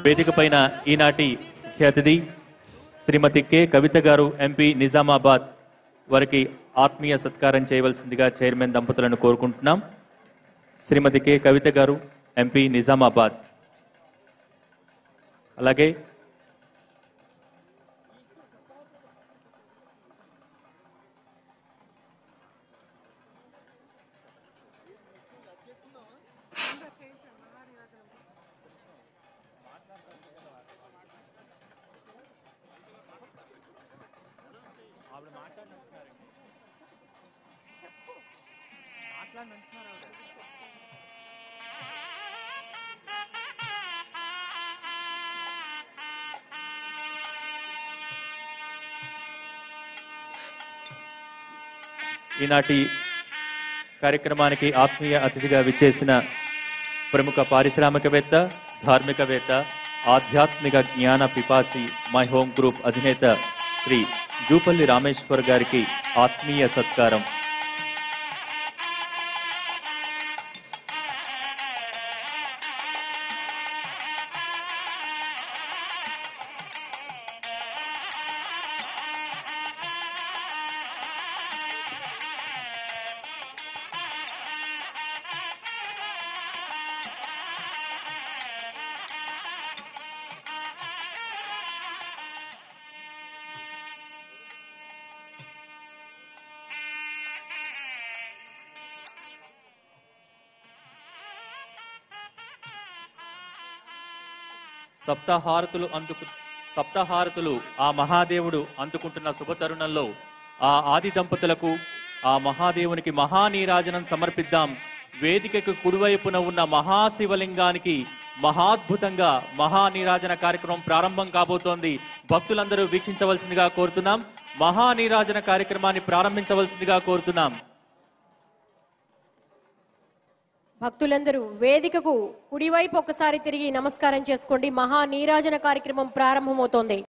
వేదిక పైన ఈనాటి ముఖ్య అతిథి శ్రీమతి కె కవిత గారు, ఎంపీ నిజామాబాద్. వారికి ఆత్మీయ సత్కారం చేయవలసిందిగా చైర్మన్ దంపతులను కోరుకుంటున్నాం. శ్రీమతి కె కవిత గారు, ఎంపీ నిజామాబాద్. అలాగే ఈనాటి కార్యక్రమానికి ఆత్మీయ అతిథిగా విచ్చేసిన ప్రముఖ పారిశ్రామికవేత్త, ధార్మికవేత్త, ఆధ్యాత్మిక జ్ఞాన పిపాసి మై హోమ్ గ్రూప్ అధినేత శ్రీ జూపల్లి రామేశ్వర్ గారికి ఆత్మీయ సత్కారం. సప్తహారతులు ఆ మహాదేవుడు అందుకుంటున్న శుభతరుణంలో ఆ ఆది దంపతులకు ఆ మహాదేవునికి మహానీరాజనం సమర్పిద్దాం. వేదికకు కుడివైపున ఉన్న మహాశివలింగానికి మహాద్భుతంగా మహానీరాజన కార్యక్రమం ప్రారంభం కాబోతోంది. భక్తులందరూ వీక్షించవలసిందిగా కోరుతున్నాం. మహానీరాజన కార్యక్రమాన్ని ప్రారంభించవలసిందిగా కోరుతున్నాం. భక్తులందరూ వేదికకు కుడివైపు ఒకసారి తిరిగి నమస్కారం చేసుకోండి. మహా నీరాజన కార్యక్రమం ప్రారంభమవుతోంది.